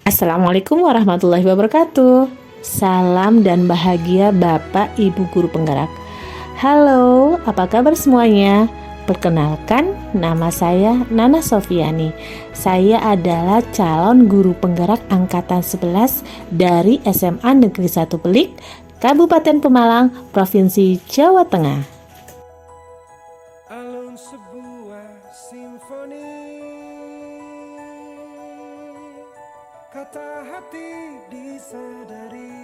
Assalamualaikum warahmatullahi wabarakatuh. Salam dan bahagia Bapak Ibu Guru Penggerak. Halo, apa kabar semuanya? Perkenalkan, nama saya Nana Sofiani. Saya adalah calon guru penggerak angkatan 11 dari SMA Negeri 1 Pelik, Kabupaten Pemalang, Provinsi Jawa Tengah. Alun sebuah simfoni, kata hati disadari,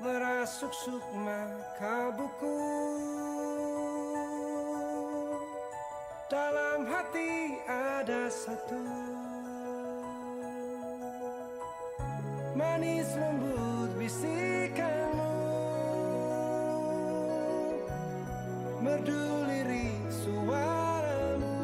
merasuk sukma kalbuku, dalam hati ada satu, manis lembut bisikanmu, merdu lirik suaramu,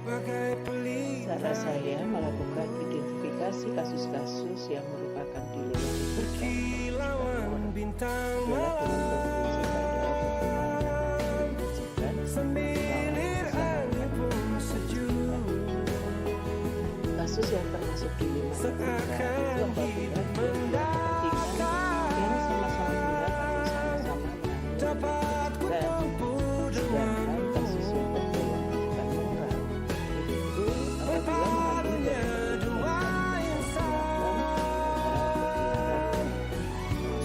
bagai pelita. Cara saya melakukan identifikasi kasus-kasus yang merupakan dilema Berkilauan bintang malam, semilir angin pun sejuk, kasus yang termasuk dilema seakan hidup mendatar, yang sama-sama berat atau sama-sama menanggung. dapat ku Dan tempuh sedangkan denganmu, kasus yang tergolong bukan moral itu apabila berpadunya dua insan,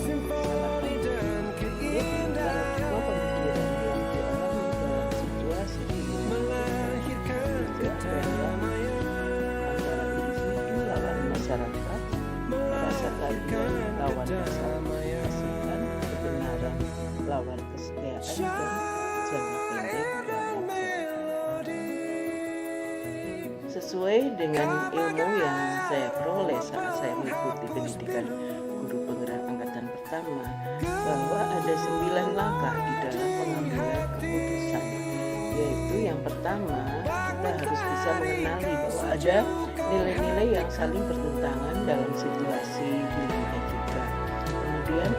simfoni dan keindahan, dua pemikiran yang dialami dalam situasi ini melahirkan kedamaian, antara individu lawan masyarakat, rasa keadilan lawan rasa keasikan, kebenaran lawan kesetiaan, dan jangka pendek lawan jangka. Sesuai dengan ilmu yang saya peroleh saat saya mengikuti pendidikan guru penggerak angkatan pertama, bahwa ada 9 langkah di dalam pengambilan keputusan, yaitu yang pertama, kita harus bisa mengenali bahwa ada nilai-nilai yang saling bertentangan dalam situasi dilema etika. Kemudian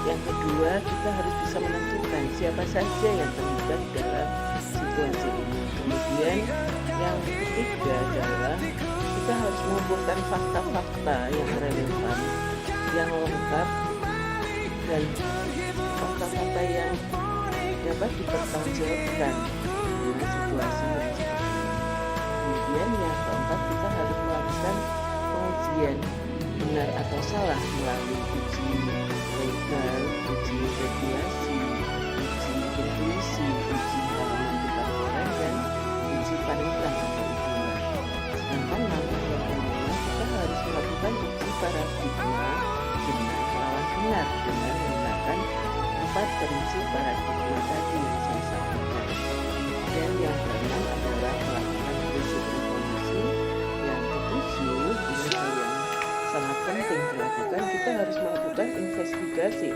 yang kedua, kita harus bisa menentukan siapa saja yang terlibat dalam situasi ini. Kemudian yang ketiga adalah kita harus mengumpulkan fakta-fakta yang relevan, yang lengkap, dan fakta-fakta yang dapat dipertanggungjawabkan dengan situasi yang seperti ini. Kemudian yang keempat, kita harus melakukan pengujian benar atau salah melalui uji legal, uji regulasi, uji intuisi, uji halaman kepastian, dan uji panutan atau ujuan. Sedangkan langkah yang kelima, kita harus melakukan uji paradigma benar lawan benar dengan menggunakan 4 prinsip paradigma tadi yang saya sampaikan. Dan yang keenam adalah melakukan riset informasi. Yang ketujuh, ini hal yang sangat penting dilakukan, kita harus melakukan investigasi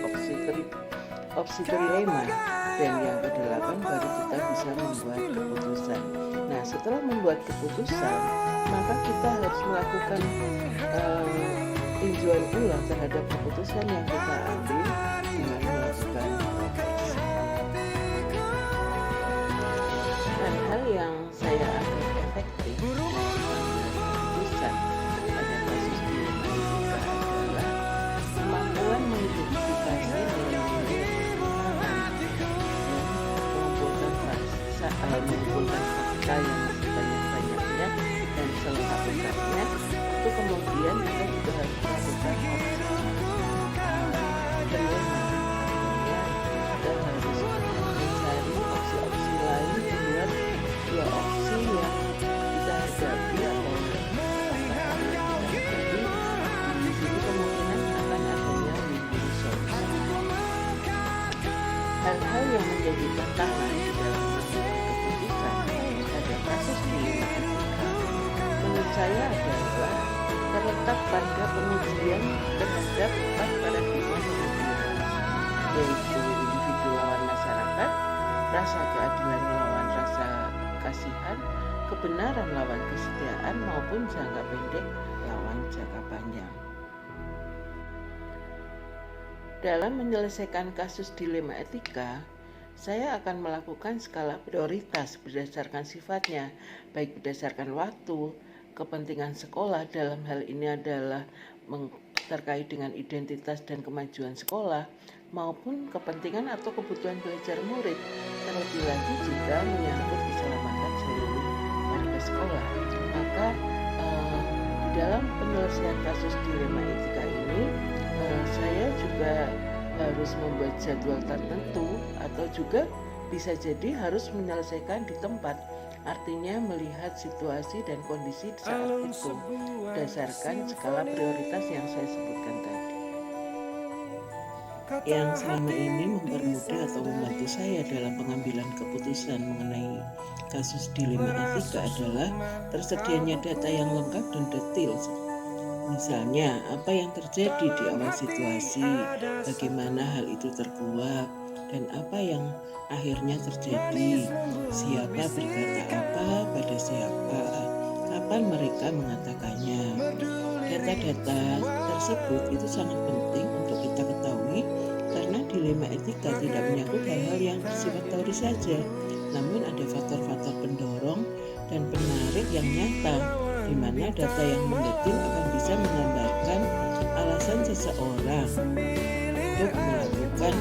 opsi trilema. Dan yang kedelapan, baru kita bisa membuat keputusan. Nah, setelah membuat keputusan, maka kita harus melakukan tinjauan ulang terhadap keputusan yang kita ambil dengan melakukan refleksi. Hal-hal yang saya anggap efektif dalam mengambil keputusan pada kasus dilema etika adalah kemampuan mengidentifikasi nilai-nilai yang bertentangan dan mengumpulkan fakta yang sebanyak-banyaknya dan selengkap-lengkapnya. Itu kemudian kita juga harus melakukan opsi trilema. Artinya kita harus mencari opsi-opsi lain di luar 2 opsi yang kita hadapi atau jadi di sini kemungkinan akan adanya win-win solution. Hal-hal yang menjadi tantangan di dalam mengambil keputusan pada kasus dilema etika menurut saya adalah terletak pada pengujian terhadap 4 paradigma pemikiran, yaitu individu lawan masyarakat, rasa keadilan lawan rasa kasihan, kebenaran lawan kesetiaan, maupun jangka pendek lawan jangka panjang. Dalam menyelesaikan kasus dilema etika, saya akan melakukan skala prioritas berdasarkan sifatnya, baik berdasarkan waktu, kepentingan sekolah, dalam hal ini adalah terkait dengan identitas dan kemajuan sekolah, maupun kepentingan atau kebutuhan belajar murid, terlebih lagi jika menyangkut keselamatan seluruh warga sekolah. Maka dalam penyelesaian kasus dilema etika ini, saya juga harus membuat jadwal tertentu, atau juga bisa jadi harus menyelesaikan di tempat, artinya melihat situasi dan kondisi saat itu berdasarkan skala prioritas yang saya sebutkan tadi. Yang selama ini mempermudah atau membantu saya dalam pengambilan keputusan mengenai kasus dilema etika adalah tersedianya data yang lengkap dan detail. Misalnya, apa yang terjadi di awal situasi, bagaimana hal itu terkuak, dan apa yang akhirnya terjadi, siapa berkata apa pada siapa, kapan mereka mengatakannya. Data-data tersebut itu sangat penting untuk kita ketahui, karena dilema etika tidak menyangkut hal-hal yang bersifat teori saja, namun ada faktor-faktor pendorong dan penarik yang nyata, di mana data yang mendetail akan bisa menggambarkan alasan seseorang untuk melakukan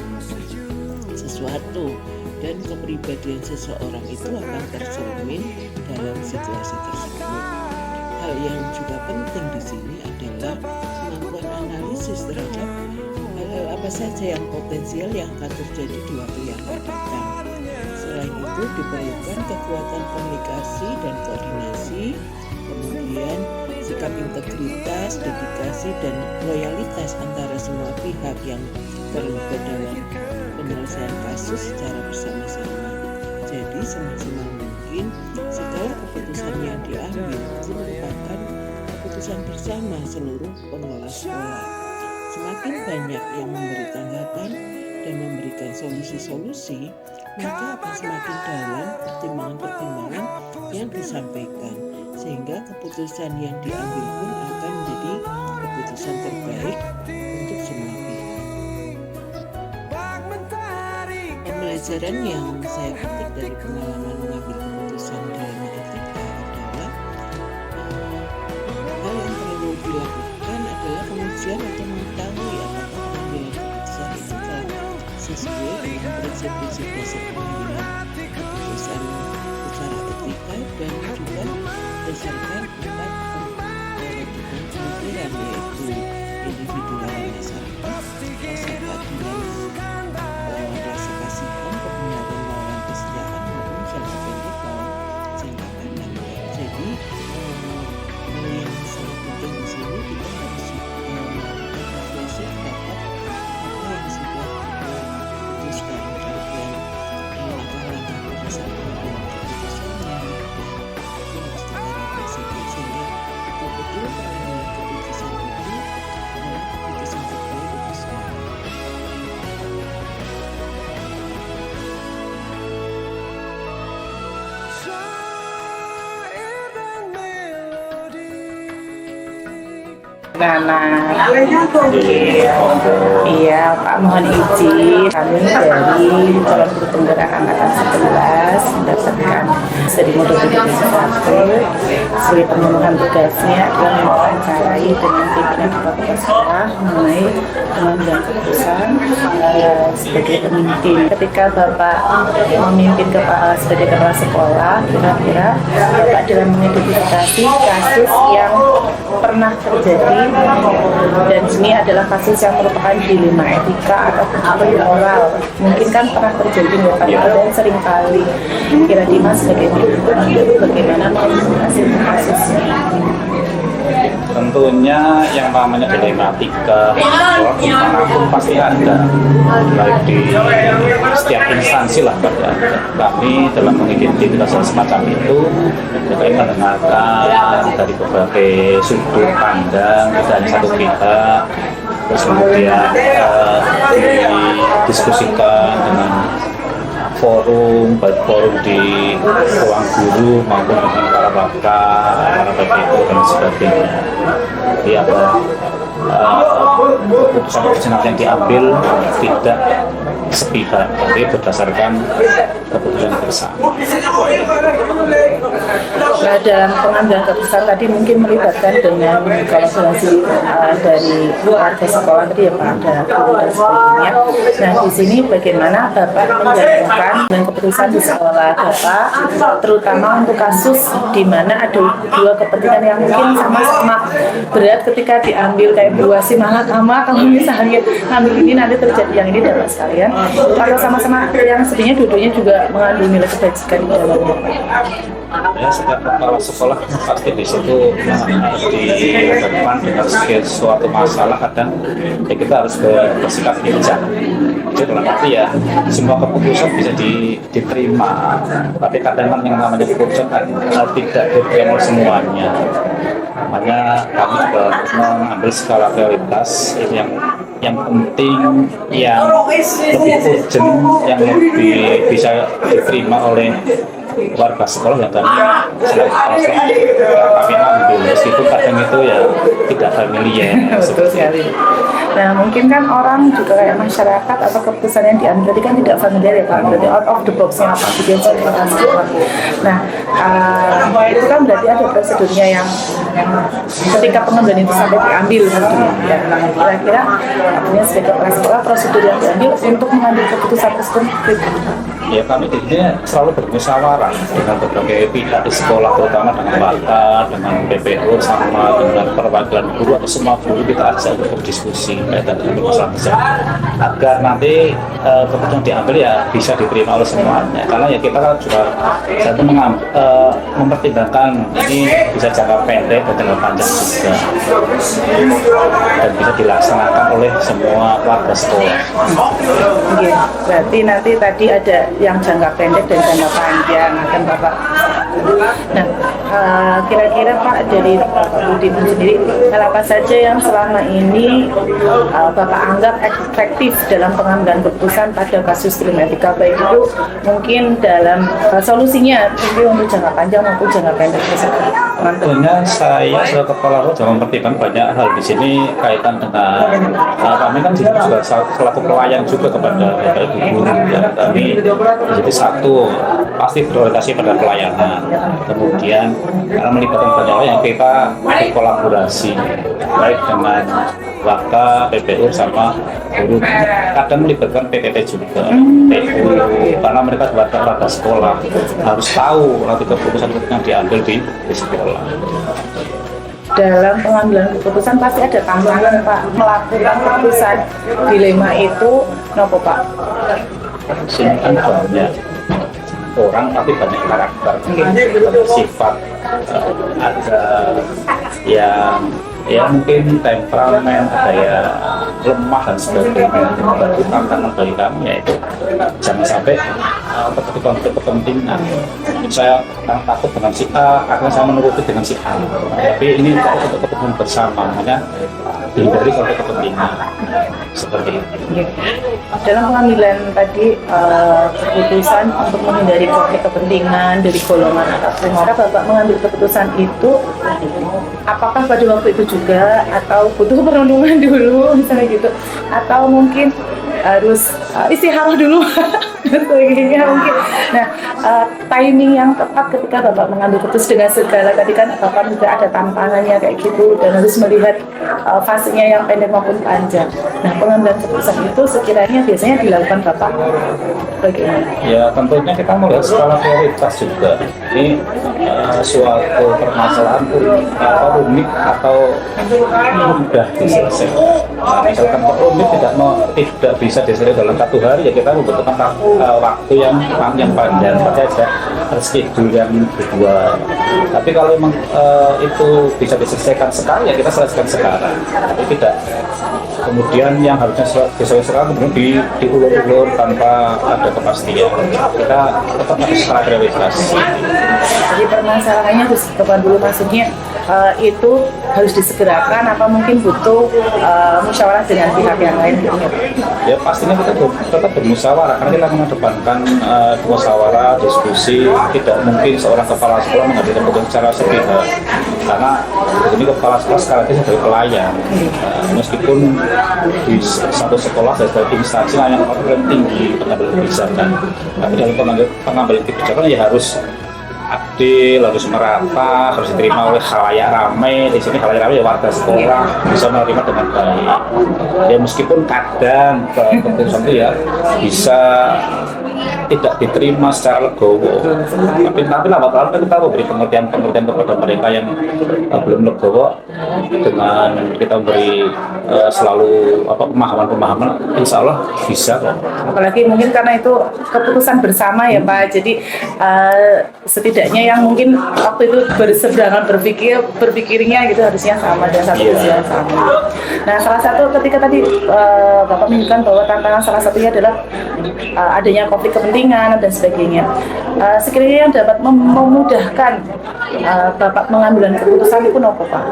sesuatu, dan kepribadian seseorang itu akan tercermin dalam situasi tersebut. Hal yang juga penting di sini adalah kemampuan analisis terhadap hal-hal apa saja yang potensial yang akan terjadi di waktu yang akan datang. Selain itu diperlukan kekuatan komunikasi dan koordinasi, kemudian sikap integritas, dedikasi, dan loyalitas antara semua pihak yang terlibat dalam penyelesaian kasus secara bersama-sama. Jadi semaksimal mungkin segala keputusan yang diambil itu merupakan keputusan bersama seluruh pengelola sekolah. Semakin banyak yang memberi tanggapan dan memberikan solusi-solusi, maka akan semakin dalam pertimbangan-pertimbangan yang disampaikan, sehingga keputusan yang diambil pun akan menjadi keputusan terbaik untuk semua pihak. Pembelajaran yang saya petik dari pengalaman mengambil keputusan dilema etika adalah hal yang perlu dilakukan adalah pengujian atau mengetahui apakah pengambilan keputusan itu telah sesuai dengan prinsip-prinsip dasar pengambilan keputusan secara etika, dan juga berdasarkan 4 pemikiran, yaitu individu lawan masyarakat, rasa keadilan lawan rasa kasihan, kebenaran lawan kesejahteraan, maupun jangka pendek lawan jangka panjang. Jadi hal yang sangat penting di sini kita harus melakukan refleksi terhadap apa yang sudah diputuskan, kemudian langkah-langkah pada saat pengambilan keputusannya itu harus kita refleksikan, sehingga betul-betul pengambilan keputusan itu adalah keputusan terbaik untuk semua. Nana, iya Pak, mohon izin kami dari calon guru penggerak angkatan 11 mendapatkan dari modul PDP 1 sebagai pemenuhan tugasnya adalah mewawancarai dengan pimpinan kepala sekolah mengenai pengambilan keputusan sebagai pemimpin. Ketika Bapak memimpin sebagai kepala sekolah, kira-kira Bapak dalam mengidentifikasi kasus yang pernah terjadi, dan ini adalah kasus yang merupakan dilema etika atau moral. Mungkin kan pernah terjadi ya Pak, dan sering kali. Kira Dimas sebagai bagaimana mengidentifikasi kasusnya? Tentunya yang namanya dilema etika orang dimanapun pasti ada, baik di setiap instansi lah. Kami dalam mengidentifikasi semacam itu juga mendengarkan dari berbagai sudut pandang, tidak hanya satu pihak, terus kemudian didiskusikan dengan forum, baik forum di ruang guru maupun dengan para pakar, para PPO dan sebagainya. Jadi apa keputusan yang diambil tidak sepihak, tapi berdasarkan keputusan bersama. Nah, dalam pengambilan keputusan tadi mungkin melibatkan dengan kolaborasi dari warga sekolah tadi ya Pak, ada guru dan sebagainya. Nah, di sini bagaimana Bapak menjalankan dengan keputusan di sekolah Bapak, terutama untuk kasus di mana ada dua kepentingan yang mungkin sama-sama berat ketika diambil, kayak buah si malakama, kalau misalnya ambil ini nanti terjadi yang ini dapat sekalian, atau sama-sama yang sebenarnya dua-duanya juga mengandung nilai kebajikan di dalamnya. Ya, setiap kepala sekolah pasti di situ di depan dengan suatu masalah kadang ya kita harus bersikap bijak. Jadi dalam arti ya semua keputusan bisa diterima, tapi kadang kan yang namanya keputusan kan tidak diterima semuanya. Makanya kami juga mengambil skala prioritas itu yang penting, yang lebih urgent, yang lebih bisa diterima oleh warga sekolah yang kami ambil, meskipun kadang itu ya tidak familiar. Betul sekali. Nah, mungkin kan orang juga kayak masyarakat atau keputusan yang diambil tadi kan tidak familiar ya Pak, berarti out of the box-nya apa gitu yang saya sekolah. Nah, itu kan berarti ada prosedurnya yang ketika pengambilan itu sampai diambil gitu ya. Kira-kira artinya sebagai kepala sekolah prosedur yang diambil untuk mengambil keputusan tersebut. Ya, kami jadinya selalu bermusyawarah dengan berbagai pihak di sekolah, terutama dengan Bata, dengan PPU, sama dengan perwakilan guru atau semua guru kita ajak untuk berdiskusi kaitan dengan masalah tersebut agar nanti keputusan diambil ya bisa diterima oleh semuanya. Karena ya kita kan juga satu mempertimbangkan ini bisa jangka pendek dan jangka panjang juga dan bisa dilaksanakan oleh semua warga sekolah. Oke, berarti nanti tadi ada yang jangka pendek dan jangka panjang akan Bapak. Nah, kira-kira Pak dari Bapak Budiman sendiri, hal apa saja yang selama ini Bapak anggap efektif dalam pengambilan keputusan pada kasus kriminatika, baik itu mungkin dalam solusinya, mungkin untuk jangka panjang maupun jangka pendek tersebut. Tentunya saya sebagai kepala sudah mempertimbangkan banyak hal di sini kaitan dengan kami kan juga selaku pelayan juga kepada guru ya. Kami jadi satu pasti berorientasi pada pelayanan, kemudian karena melibatkan banyak orang yang kita berkolaborasi baik dengan warga, PPU sama guru, kadang melibatkan PTT juga, PU, karena mereka warga sekolah harus tahu nanti keputusan yang diambil di sekolah. Dalam pengambilan keputusan pasti ada tantangan Pak, melakukan keputusan dilema itu nopo Pak? Sini kan banyak orang tapi banyak karakter, sifat, ada yang ya mungkin temperamen, ada yang lemah dan sebagainya. Berarti tantangan bagi kami yaitu jangan sampai terjadi konflik kepentingan. Saya takut dengan si A, akhirnya saya menuruti dengan si A. Tapi ini untuk kepentingan bersama, makanya hindari konflik kepentingan seperti itu. Dalam pengambilan tadi keputusan untuk menghindari konflik kepentingan dari golongan ataupun orang, Bapak mengambil keputusan itu apakah pada waktu itu juga atau butuh perundungan dulu misalnya gitu, atau mungkin harus istirahat dulu dan sebagainya mungkin. Nah, timing yang tepat ketika Bapak mengambil keputusan dengan segala tadi kan Bapak juga ada tantangannya kayak gitu dan harus melihat fasenya yang pendek maupun panjang. Nah, pengambilan keputusan itu sekiranya biasanya dilakukan Bapak bagaimana? Ya tentunya kita melihat skala prioritas juga. Ini suatu permasalahan rumit atau mudah diselesaikan. Nah, misalkan rumit tidak bisa diselesaikan dalam satu hari, ya kita membutuhkan waktu yang panjang, saja schedule yang berdua. Tapi kalau memang itu bisa diselesaikan sekali, ya kita selesaikan sekarang. Tapi tidak kemudian yang harusnya diselesaikan kemudian diulur-ulur tanpa ada kepastian. Kita tetap harus skala prioritas. Jadi permasalahannya harus ditekan dulu, maksudnya itu harus disegerakan apa mungkin butuh musyawarah dengan pihak yang lain gitu. Ya pastinya kita tetap bermusyawarah karena kita mengedepankan musyawarah, diskusi. Tidak mungkin seorang kepala sekolah mengambil keputusan secara sepihak karena ini kepala sekolah sekali lagi sebagai pelayan. Meskipun di satu sekolah ada instansi yang paling tinggi pengambil kebijakan. Tapi dalam pengambilan kebijakan ya harus adil, harus merata, harus diterima oleh khalayak ramai. Di sini khalayak ramai ya warga sekolah bisa menerima dengan baik. Ya meskipun kadang keputusan itu ya bisa tidak diterima secara legowo, tapi lama-lama kita memberi pengertian kepada mereka yang belum legowo dengan kita memberi selalu pemahaman, insya Allah bisa kok. Apalagi mungkin karena itu keputusan bersama ya Pak, jadi setidaknya yang mungkin waktu itu berseberangan berpikirnya gitu harusnya sama dan satu visi yang sama. Nah, salah satu ketika tadi Bapak menyebutkan bahwa tantangan salah satunya adalah adanya konflik kepentingan dan sebagainya. Sekiranya yang dapat memudahkan Bapak mengambil keputusan itu apa Pak?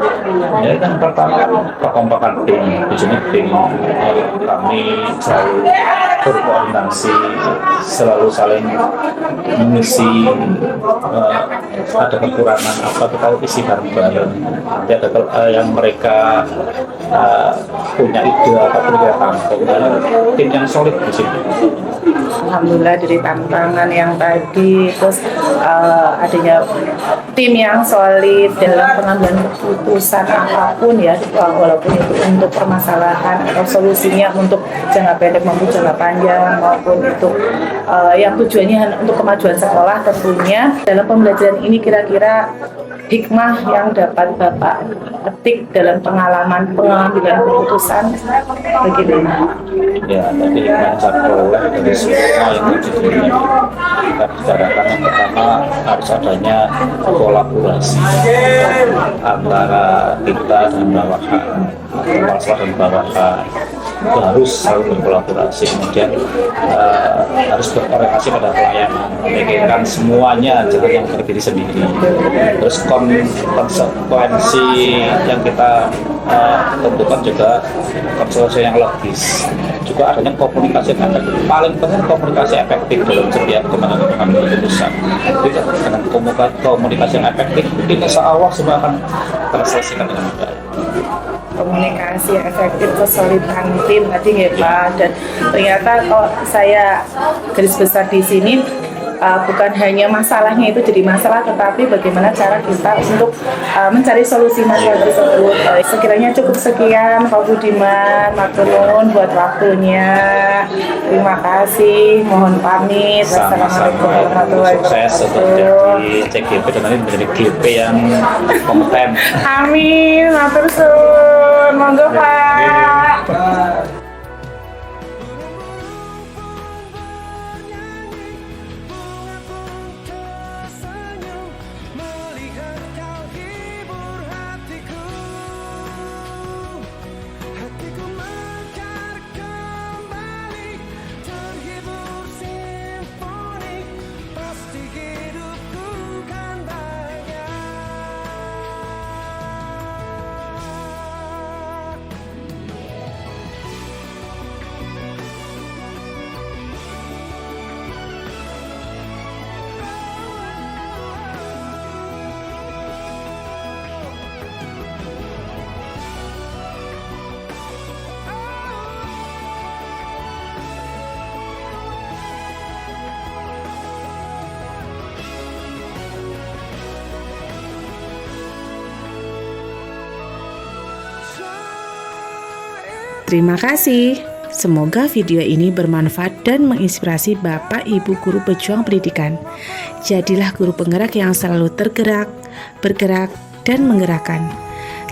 Ya kan pertama perkompakan tim, di sini tim kami selalu berkoordinasi, selalu saling mengisi, ada kekurangan apa kita isi bareng-bareng. Nanti ada yang mereka punya ide apapun kita tampung, dan tim yang solid di sini. Alhamdulillah dari tantangan yang tadi, terus adanya tim yang solid dalam pengambilan keputusan apapun ya, walaupun itu untuk permasalahan atau solusinya untuk jangka pendek maupun jangka panjang, maupun untuk yang tujuannya untuk kemajuan sekolah tentunya. Dalam pembelajaran ini kira-kira hikmah yang dapat Bapak petik dalam pengambilan keputusan bagaimana? Ya, tadi yang saya peroleh dari semua yang kita bicarakan, yang pertama harus adanya kolaborasi antara kita dan bawahan, kepala sekolah dan bawahan. Itu harus selalu berkolaborasi, kemudian harus berorientasi pada pelayanan, memikirkan semuanya, jangan yang berdiri sendiri. Terus konsekuensi yang kita tentukan juga konsekuensi yang logis, juga adanya komunikasi yang efektif. Paling penting komunikasi efektif dalam setiap pengambilan keputusan. Jadi dengan komunikasi yang efektif, insya Allah semua akan terselesaikan dengan baik. Komunikasi yang efektif, kesolidan tim tadi ya Pak. Dan ternyata kalau saya garis besar di sini bukan hanya masalahnya itu jadi masalah, tetapi bagaimana cara kita untuk mencari solusi masalah tersebut. Sekiranya cukup sekian Pak Budiman, matur nuwun buat waktunya. Terima kasih, mohon pamit. Wassalamualaikum warahmatullahi Sukses untuk wabarakatuh. jadi CGP dan nanti menjadi GP yang kompeten. Amin, matur suwun. Monggo Pak. Tersenyum melihat kau hibur hatiku. Hatiku mekar kembali, terhibur simfoni. Pasti hidupku kan bahagia. Terima kasih. Semoga video ini bermanfaat dan menginspirasi Bapak Ibu guru pejuang pendidikan. Jadilah guru penggerak yang selalu tergerak, bergerak, dan menggerakkan.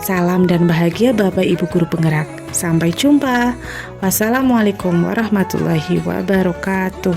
Salam dan bahagia Bapak Ibu guru penggerak. Sampai jumpa. Wassalamualaikum warahmatullahi wabarakatuh.